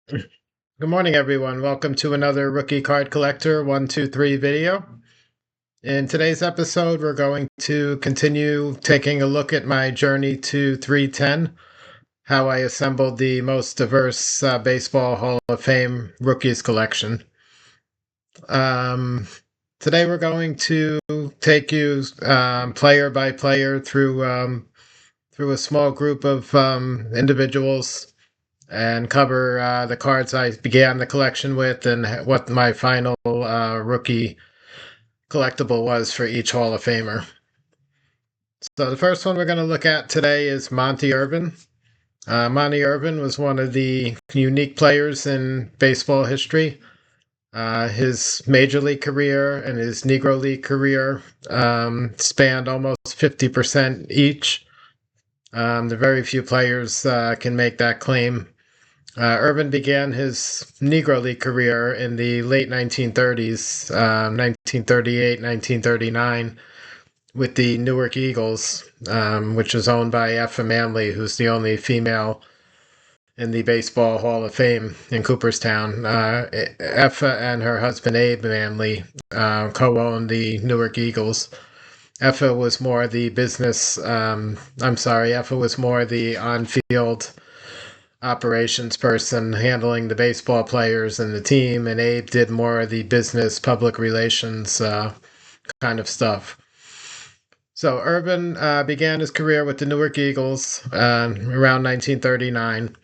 Good morning, everyone. Welcome to another Rookie Card Collector 123 video. In today's episode, we're going to continue taking a look at my journey to 310, how I assembled the most diverse Baseball Hall of Fame rookies collection. Um, Today, we're going to take you player by player through a small group of individuals and cover the cards I began the collection with and what my final rookie collectible was for each Hall of Famer. So the first one we're going to look at today is Monty Irvin. Monty Irvin was one of the unique players in baseball history. His Major League career and his Negro League career spanned almost 50% each. The very few players can make that claim. Irvin began his Negro League career in the late 1930s, 1938, 1939, with the Newark Eagles, which was owned by Effa Manley, who's the only female in the Baseball Hall of Fame in Cooperstown. Effa and her husband Abe Manley co-owned the Newark Eagles. Effa was more the business, Effa was more the on-field operations person handling the baseball players and the team, and Abe did more of the business public relations kind of stuff. So Irvin began his career with the Newark Eagles around 1939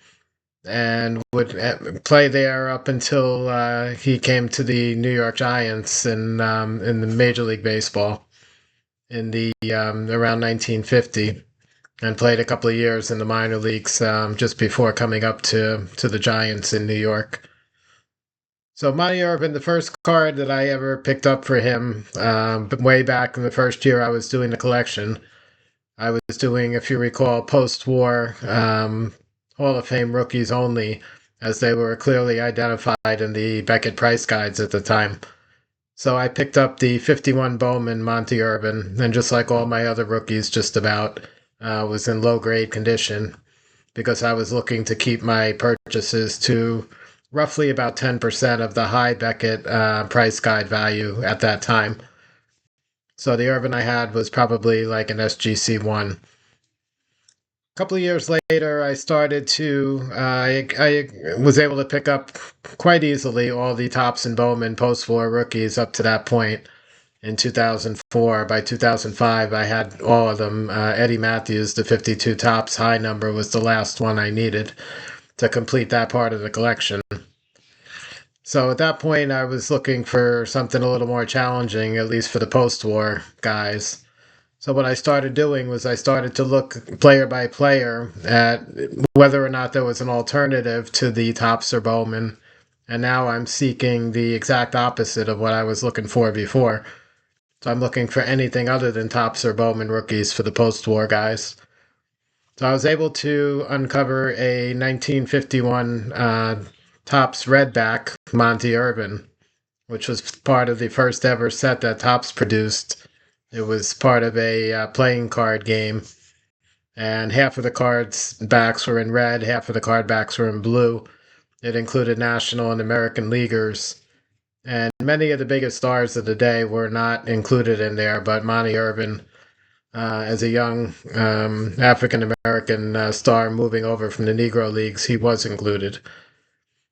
and would play there up until he came to the New York Giants in the Major League Baseball in the around 1950. And played a couple of years in the minor leagues just before coming up to the Giants in New York. So Monty Irvin, the first card that I ever picked up for him, way back in the first year I was doing the collection, I was doing, if you recall, post-war Hall of Fame rookies only, as they were clearly identified in the Beckett price guides at the time. So I picked up the 51 Bowman Monty Irvin, and just like all my other rookies, just about, was in low grade condition because I was looking to keep my purchases to roughly about 10% of the high Beckett price guide value at that time. So the Irvin I had was probably like an SGC1. A couple of years later, I started to, I was able to pick up quite easily all the Topps and Bowman post-war rookies up to that point in 2004. By 2005, I had all of them. Eddie Matthews, the 52 Topps high number, was the last one I needed to complete that part of the collection. So at that point, I was looking for something a little more challenging, at least for the post-war guys. So what I started doing was I started to look player by player at whether or not there was an alternative to the Topps or Bowman. And now I'm seeking the exact opposite of what I was looking for before. So I'm looking for anything other than Topps or Bowman rookies for the post-war guys. So I was able to uncover a 1951 Topps Redback Monty Irvin, which was part of the first ever set that Topps produced. It was part of a playing card game, and half of the cards backs were in red, half of the card backs were in blue. It included National and American leaguers. And many of the biggest stars of the day were not included in there, but Monty Irvin, as a young African American star moving over from the Negro Leagues, he was included.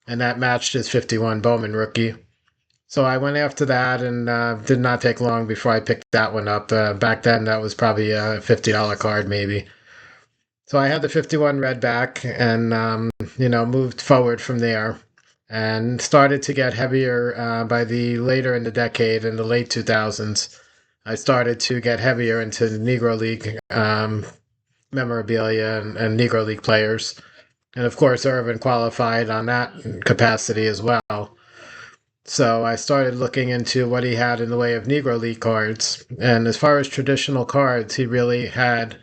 And that matched his 51 Bowman rookie. So I went after that, and did not take long before I picked that one up. Back then, that was probably a $50 card, maybe. So I had the 51 Redback and, moved forward from there and started to get heavier by the later in the decade, in the late 2000s. I started to get heavier into the Negro League memorabilia and Negro League players. And of course, Irvin qualified on that capacity as well. So I started looking into what he had in the way of Negro League cards. And as far as traditional cards, he really had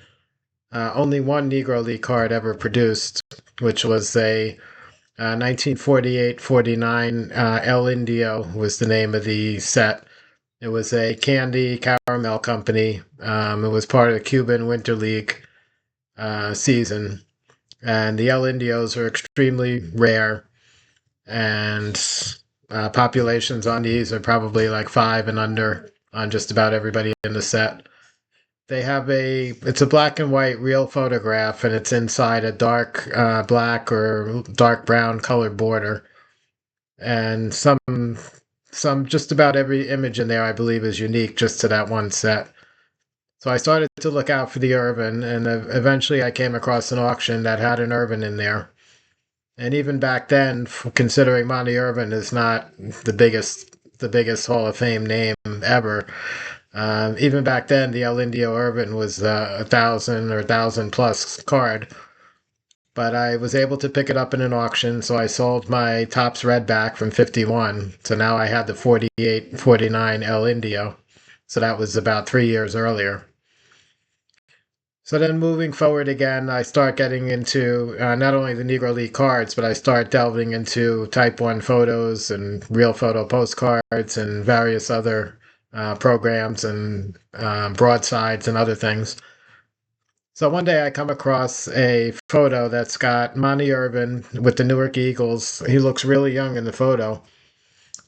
only one Negro League card ever produced, which was a 1948-49 El Indio was the name of the set. It was a candy caramel company. It was part of the Cuban Winter League season. And the El Indios are extremely rare. and populations on these are probably like 5 and under on just about everybody in the set. They have it's a black and white real photograph, and it's inside a dark black or dark brown colored border. And just about every image in there, I believe, is unique just to that one set. So I started to look out for the Irvin, and eventually I came across an auction that had an Irvin in there. And even back then, considering Monty Irvin is not the biggest Hall of Fame name ever, even back then, the El Indio Irvin was 1,000 or 1,000 plus card. But I was able to pick it up in an auction, so I sold my Topps Red back from 51. So now I had the 48, 49 El Indio. So that was about 3 years earlier. So then moving forward again, I start getting into not only the Negro League cards, but I start delving into Type 1 photos and real photo postcards and various other programs and broadsides and other things. So one day I come across a photo that's got Monty Irvin with the Newark Eagles. He looks really young in the photo.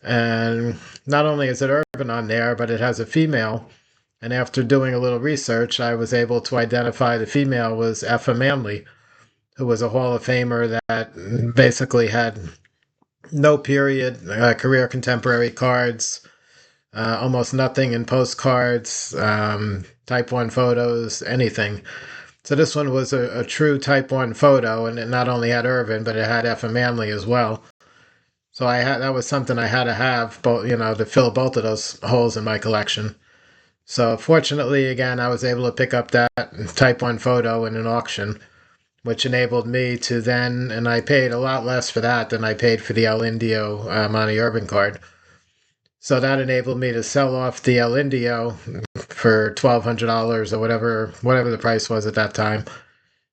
And not only is it Irvin on there, but it has a female. And after doing a little research, I was able to identify the female was Effa Manley, who was a Hall of Famer that basically had no period, career contemporary cards, almost nothing in postcards, Type 1 photos, anything. So this one was a true Type 1 photo, and it not only had Irvin, but it had Effa Manley as well. So that was something I had to have, both, to fill both of those holes in my collection. So fortunately, again, I was able to pick up that Type 1 photo in an auction, which enabled me to then, and I paid a lot less for that than I paid for the El Indio Monty Irvin card. So that enabled me to sell off the El Indio for $1,200 or whatever the price was at that time.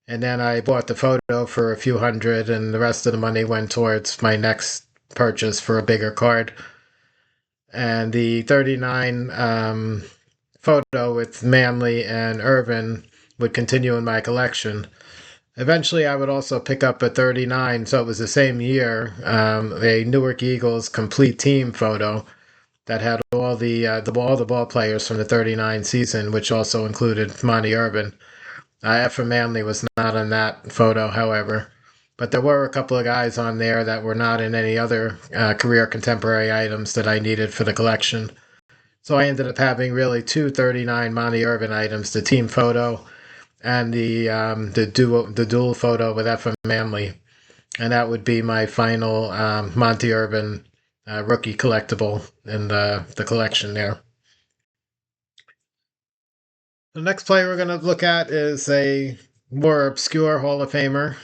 And then I bought the photo for a few hundred, and the rest of the money went towards my next purchase for a bigger card. And the 39 photo with Manley and Irvin would continue in my collection. Eventually, I would also pick up a 39, so it was the same year, a Newark Eagles complete team photo that had all the ball players from the 39 season, which also included Monty Irvin. Effa Manley was not on that photo, however. But there were a couple of guys on there that were not in any other career contemporary items that I needed for the collection. So I ended up having really two 39 Monty Irvin items, the team photo and the dual photo with Effa Manley. And that would be my final Monty Irvin rookie collectible in the collection there. The next player we're going to look at is a more obscure Hall of Famer.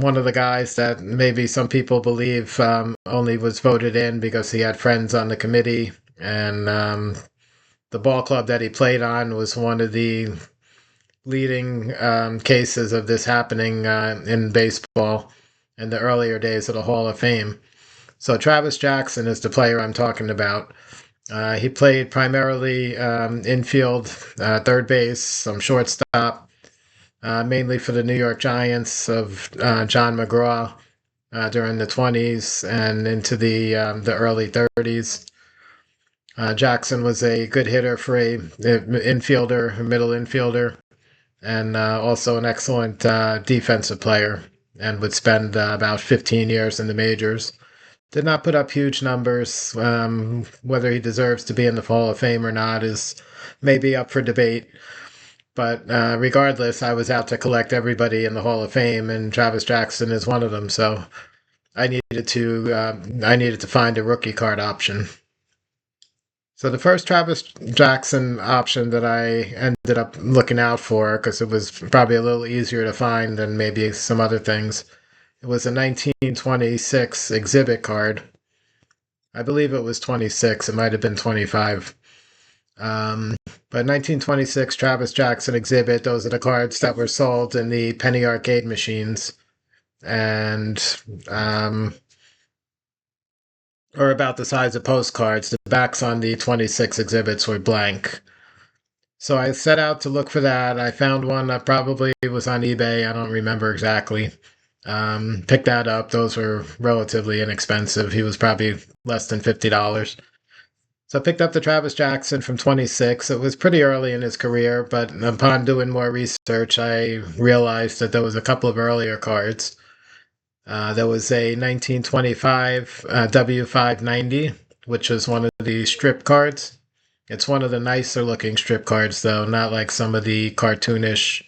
One of the guys that maybe some people believe only was voted in because he had friends on the committee, and the ball club that he played on was one of the leading cases of this happening in baseball in the earlier days of the Hall of Fame. So Travis Jackson is the player I'm talking about. He played primarily infield, third base, some shortstop, mainly for the New York Giants of John McGraw during the 20s and into the early 30s. Jackson was a good hitter for a middle infielder, and also an excellent defensive player, and would spend about 15 years in the majors. Did not put up huge numbers. Whether he deserves to be in the Hall of Fame or not is maybe up for debate. But regardless, I was out to collect everybody in the Hall of Fame, and Travis Jackson is one of them. So I needed to find a rookie card option. So the first Travis Jackson option that I ended up looking out for, because it was probably a little easier to find than maybe some other things, it was a 1926 exhibit card. I believe it was 26. It might have been 25. But 1926 Travis Jackson exhibit, those are the cards that were sold in the penny arcade machines. And or about the size of postcards. The backs on the 26 exhibits were blank. So I set out to look for that. I found one that probably was on eBay. I don't remember exactly. Picked that up. Those were relatively inexpensive. He was probably less than $50. So I picked up the Travis Jackson from 26. It was pretty early in his career, but upon doing more research, I realized that there was a couple of earlier cards. There was a 1925 W590, which was one of the strip cards. It's one of the nicer looking strip cards, though, not like some of the cartoonish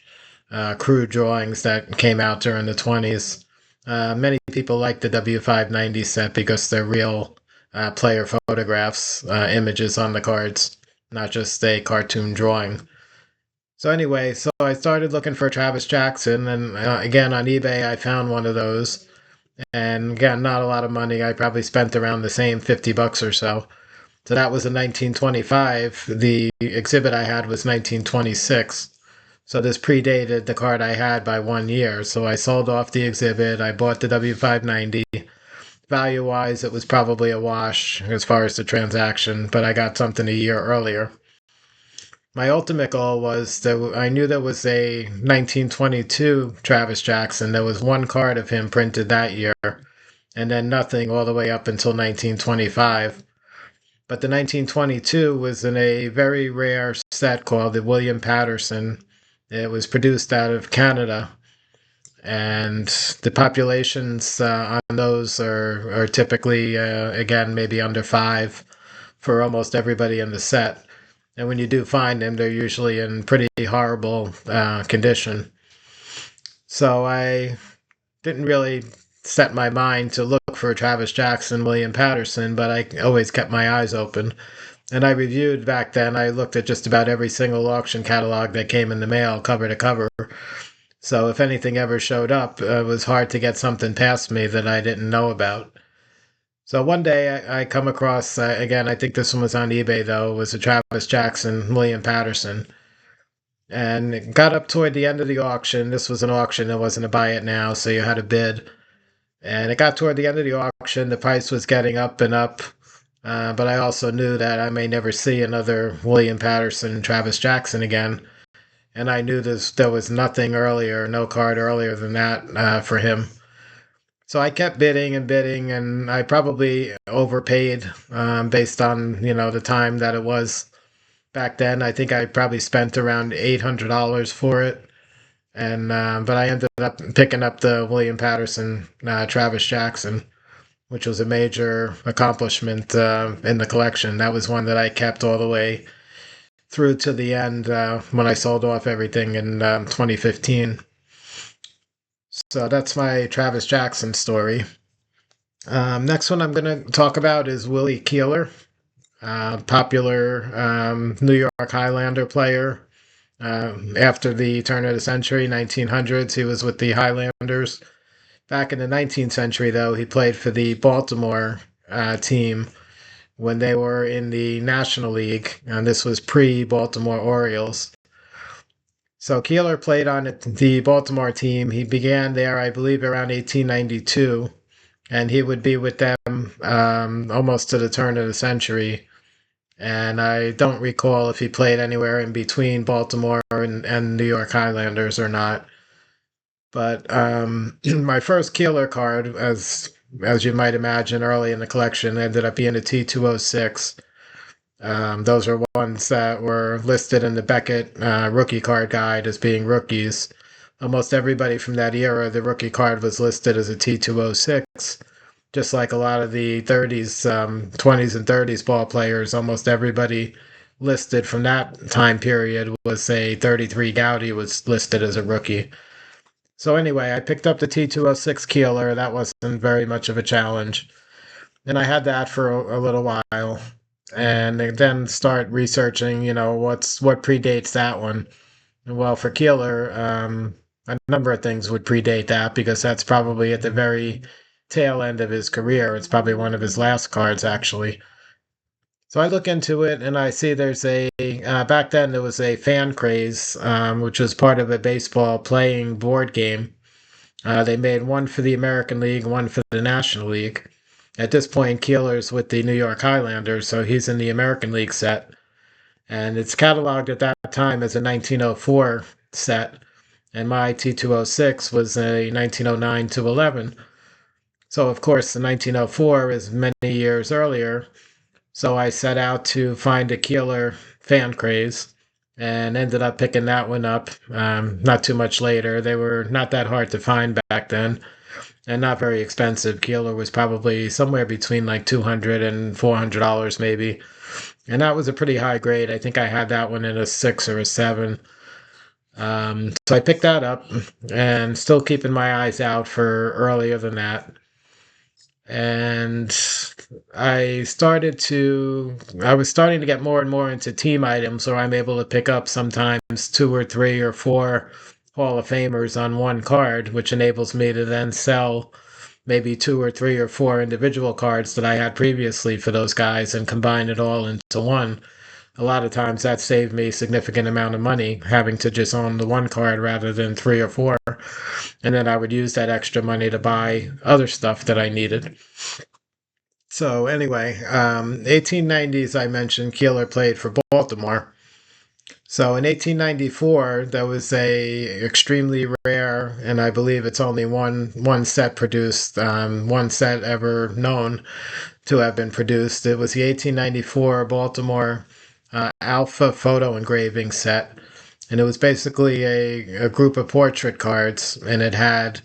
crude drawings that came out during the 20s. Many people like the W590 set because they're real player photographs, images on the cards, not just a cartoon drawing. So anyway, so I started looking for Travis Jackson, and again on eBay I found one of those, and again not a lot of money. I probably spent around the same $50 or so. So that was in 1925. The exhibit I had was 1926. So this predated the card I had by 1 year. So I sold off the exhibit. I bought the W590. Value wise, it was probably a wash as far as the transaction, but I got something a year earlier. My ultimate goal was that I knew there was a 1922 Travis Jackson. There was one card of him printed that year, and then nothing all the way up until 1925. But the 1922 was in a very rare set called the William Patterson. It was produced out of Canada, and the populations on those are typically, again, maybe under five for almost everybody in the set. And when you do find them, they're usually in pretty horrible condition. So I didn't really set my mind to look for Travis Jackson, William Patterson, but I always kept my eyes open. And I reviewed back then, I looked at just about every single auction catalog that came in the mail, cover to cover. So if anything ever showed up, it was hard to get something past me that I didn't know about. So one day I come across, again, I think this one was on eBay though, it was a Travis Jackson, William Patterson. And it got up toward the end of the auction. This was an auction, it wasn't a buy it now, so you had to bid. And it got toward the end of the auction, the price was getting up and up. But I also knew that I may never see another William Patterson, Travis Jackson again. And I knew there was nothing earlier, no card earlier than that for him. So I kept bidding and bidding, and I probably overpaid based on the time that it was back then. I think I probably spent around $800 for it, and but I ended up picking up the William Patterson, Travis Jackson, which was a major accomplishment in the collection. That was one that I kept all the way through to the end when I sold off everything in 2015. So that's my Travis Jackson story. Next one I'm going to talk about is Willie Keeler, popular New York Highlander player. After the turn of the century, 1900s, he was with the Highlanders. Back in the 19th century, though, he played for the Baltimore team when they were in the National League, and this was pre-Baltimore Orioles. So Keeler played on the Baltimore team. He began there, I believe, around 1892, and he would be with them almost to the turn of the century. And I don't recall if he played anywhere in between Baltimore and New York Highlanders or not. But my first Keeler card, as you might imagine, early in the collection, ended up being a T206. Those are ones that were listed in the Beckett rookie card guide as being rookies. Almost everybody from that era, the rookie card was listed as a T206. Just like a lot of the 30s, 20s, and 30s ball players, almost everybody listed from that time period was a 33 Gowdy was listed as a rookie. So anyway, I picked up the T206 Keeler. That wasn't very much of a challenge. And I had that for a little while. And then start researching, what predates that one. Well, for Keeler, a number of things would predate that because that's probably at the very tail end of his career. It's probably one of his last cards, actually. So I look into it and I see there's back then there was a fan craze, which was part of a baseball playing board game. They made one for the American League, one for the National League. At this point, Keeler's with the New York Highlanders, so he's in the American League set. And it's cataloged at that time as a 1904 set. and my T206 was a 1909 to 11. So, of course, the 1904 is many years earlier. So I set out to find a Keeler fan craze and ended up picking that one up not too much later. They were not that hard to find back then and not very expensive. Keeler was probably somewhere between like $200 and $400 maybe. And that was a pretty high grade. I think I had that one in a 6 or a 7. So I picked that up and still keeping my eyes out for earlier than that. And I was starting to get more and more into team items where I'm able to pick up sometimes two or three or four Hall of Famers on one card, which enables me to then sell maybe two or three or four individual cards that I had previously for those guys and combine it all into one. A lot of times that saved me a significant amount of money having to just own the one card rather than three or four. And then I would use that extra money to buy other stuff that I needed. So anyway, 1890s, I mentioned Keeler played for Baltimore. So in 1894, there was a extremely rare, and I believe it's only one set produced, one set ever known to have been produced. It was the 1894 Baltimore Alpha photo engraving set, and it was basically a group of portrait cards, and it had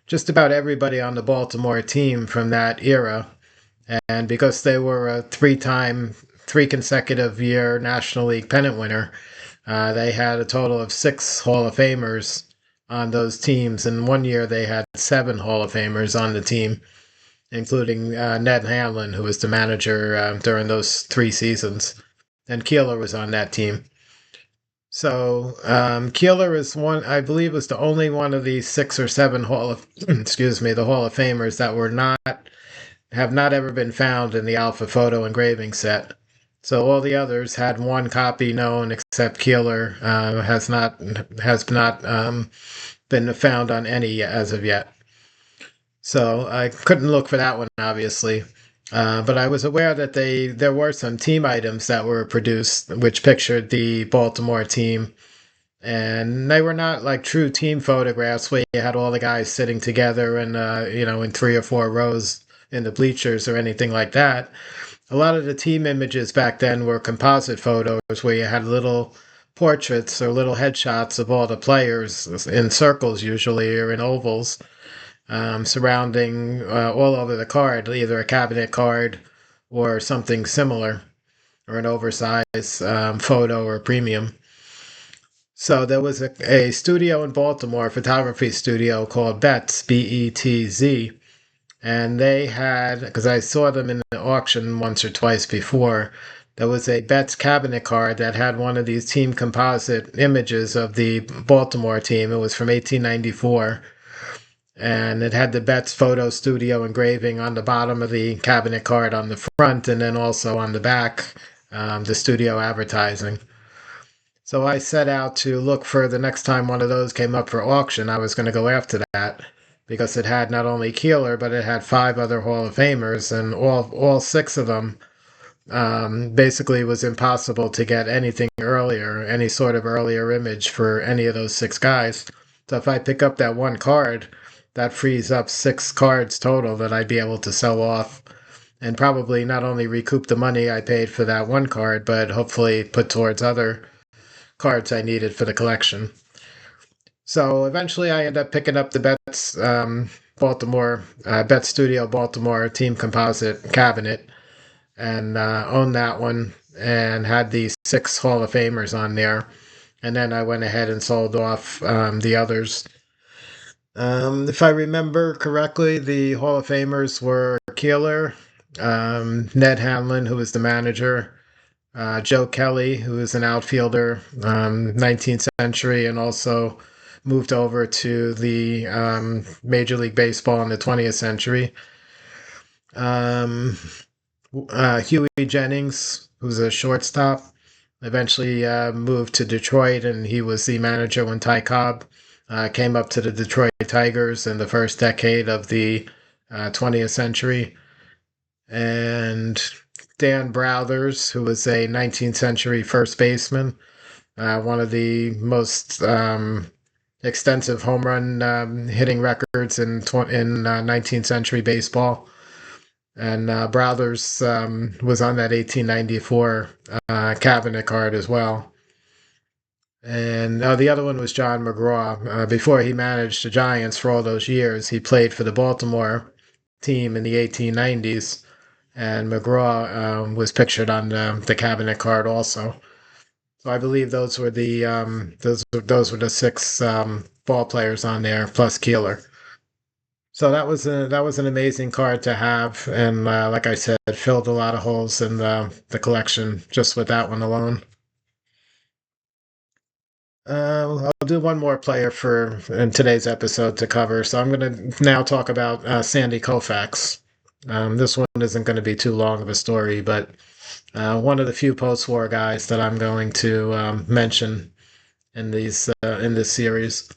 just about everybody on the Baltimore team from that era. And because they were a three consecutive year National League pennant winner, they had a total of 6 Hall of Famers on those teams. And one year they had 7 Hall of Famers on the team, including Ned Hanlon, who was the manager during those 3 seasons. And Keeler was on that team. So Keeler is one, I believe, was the only one of these 6 or 7 Hall of, excuse me, the Hall of Famers that were not have not ever been found in the Alpha photo engraving set. So all the others had one copy known, except Keeler has not been found on any as of yet. So I couldn't look for that one, obviously. But I was aware that there were some team items that were produced which pictured the Baltimore team, and they were not like true team photographs where you had all the guys sitting together and in 3 or 4 rows in the bleachers or anything like that. A lot of the team images back then were composite photos where you had little portraits or little headshots of all the players in circles usually or in ovals, surrounding all over the card, either a cabinet card or something similar, or an oversized photo or premium. So there was a studio in Baltimore, a photography studio called Betz, Betz, and they had, because I saw them in the auction once or twice before, there was a Betz cabinet card that had one of these team composite images of the Baltimore team. It was from 1894, and it had the Betz photo studio engraving on the bottom of the cabinet card on the front, and then also on the back, the studio advertising. So I set out to look for the next time one of those came up for auction. I was going to go after that because it had not only Keeler, but it had 5 other Hall of Famers, and all 6 of them basically was impossible to get anything earlier, any sort of earlier image for any of those 6 guys. So if I pick up that one card, that frees up 6 cards total that I'd be able to sell off and probably not only recoup the money I paid for that one card, but hopefully put towards other cards I needed for the collection. So eventually I ended up picking up the Betz Baltimore, Betz Studio Baltimore Team Composite cabinet and owned that one and had these 6 Hall of Famers on there. And then I went ahead and sold off the others. If I remember correctly, the Hall of Famers were Keeler, Ned Hanlon, who was the manager, Joe Kelly, who was an outfielder, 19th century, and also moved over to the Major League Baseball in the 20th century. Huey Jennings, who's a shortstop, eventually moved to Detroit, and he was the manager when Ty Cobb came up to the Detroit Tigers in the first decade of the 20th century. And Dan Browthers, who was a 19th century first baseman, one of the most extensive home run hitting records in 19th century baseball. And Brothers was on that 1894 cabinet card as well. And the other one was John McGraw. Before he managed the Giants for all those years, he played for the Baltimore team in the 1890s. And McGraw was pictured on the cabinet card also. So I believe those were the six ball players on there plus Keeler. So that was an amazing card to have, and like I said, filled a lot of holes in the collection just with that one alone. I'll do one more player for in today's episode to cover. So I'm going to now talk about Sandy Koufax. This one isn't going to be too long of a story, but one of the few post-war guys that I'm going to mention in this series.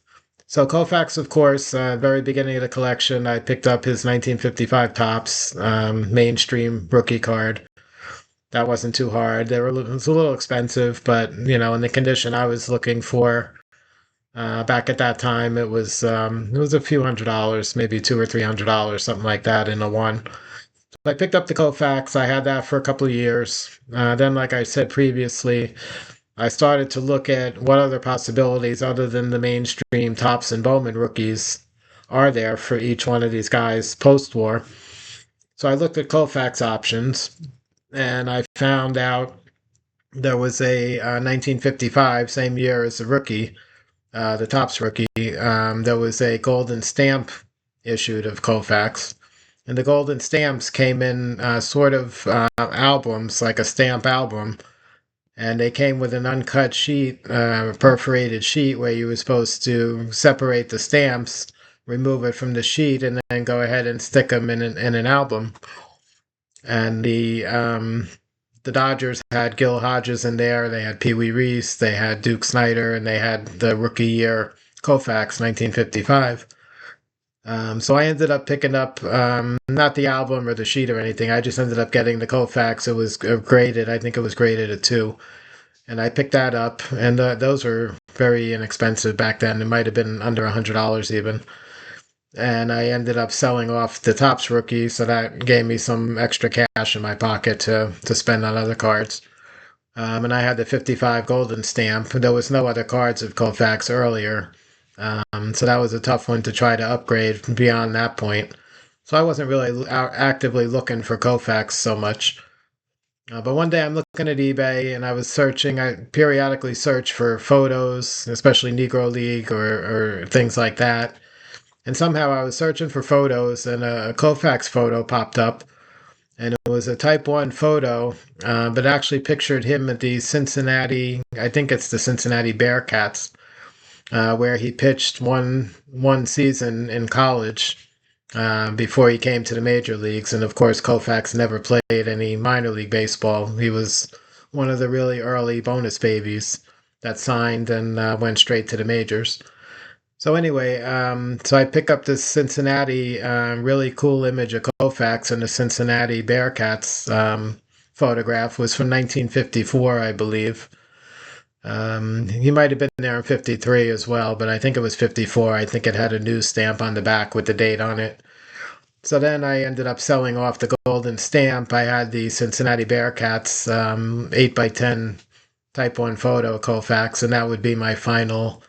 So Koufax, of course, very beginning of the collection, I picked up his 1955 Topps mainstream rookie card. That wasn't too hard. It was a little expensive, but in the condition I was looking for back at that time, it was a few $100s, maybe $200 or $300, something like that in a one. So I picked up the Koufax. I had that for a couple of years. Then, like I said previously, I started to look at what other possibilities other than the mainstream Topps and Bowman rookies are there for each one of these guys post-war. So I looked at Koufax options, and I found out there was a 1955, same year as the rookie, the Topps rookie. There was a golden stamp issued of Koufax, and the golden stamps came in sort of albums, like a stamp album, and they came with an uncut sheet, perforated sheet, where you were supposed to separate the stamps, remove it from the sheet, and then go ahead and stick them in an album. And the Dodgers had Gil Hodges in there. They had Pee Wee Reese. They had Duke Snider, and they had the rookie year Koufax, 1955. So I ended up picking up not the album or the sheet or anything. I just ended up getting the Koufax. It was graded. I think it was graded a 2. And I picked that up, and those were very inexpensive back then. It might have been under $100 even. And I ended up selling off the Topps rookie, so that gave me some extra cash in my pocket to spend on other cards. And I had the 55 golden stamp. There was no other cards of Koufax earlier, so that was a tough one to try to upgrade beyond that point. So I wasn't really actively looking for Koufax so much. But one day I'm looking at eBay and I was searching. I periodically search for photos, especially Negro League or things like that. And somehow I was searching for photos and a Koufax photo popped up. And it was a Type 1 photo, but actually pictured him at the Cincinnati, I think it's the Cincinnati Bearcats, where he pitched one season in college before he came to the major leagues. And of course, Koufax never played any minor league baseball. He was one of the really early bonus babies that signed and went straight to the majors. So anyway, so I pick up this Cincinnati really cool image of Koufax, and the Cincinnati Bearcats photograph was from 1954, I believe. He might have been there in 53 as well, but I think it was 54. I think it had a news stamp on the back with the date on it. So then I ended up selling off the golden stamp. I had the Cincinnati Bearcats 8x10 Type 1 photo of Koufax, and that would be my final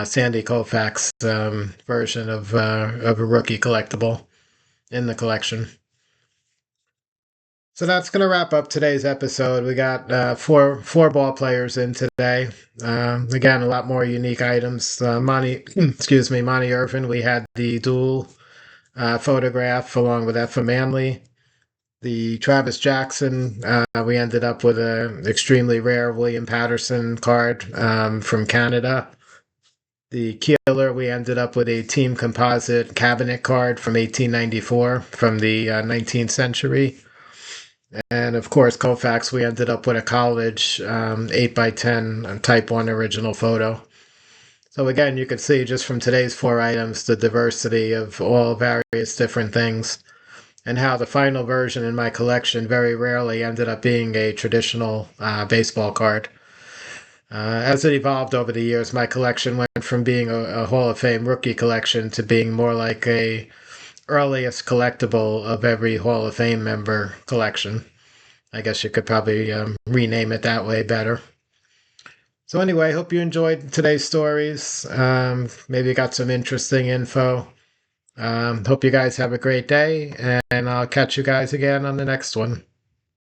Sandy Koufax version of a rookie collectible in the collection. So that's going to wrap up today's episode. We got four ball players in today. Again, a lot more unique items. Excuse me, Monty Irvin. We had the dual photograph along with Effa Manley. The Travis Jackson, we ended up with an extremely rare William Patterson card from Canada. The Keeler, we ended up with a team composite cabinet card from 1894 from the 19th century. And of course, Koufax, we ended up with a college 8x10 Type 1 original photo. So again, you could see just from today's 4 items the diversity of all various different things, and how the final version in my collection very rarely ended up being a traditional baseball card. As it evolved over the years, my collection went from being a Hall of Fame rookie collection to being more like a earliest collectible of every Hall of Fame member collection. I guess you could probably rename it that way better. So anyway, hope you enjoyed today's stories. Maybe you got some interesting info. Hope you guys have a great day, and I'll catch you guys again on the next one.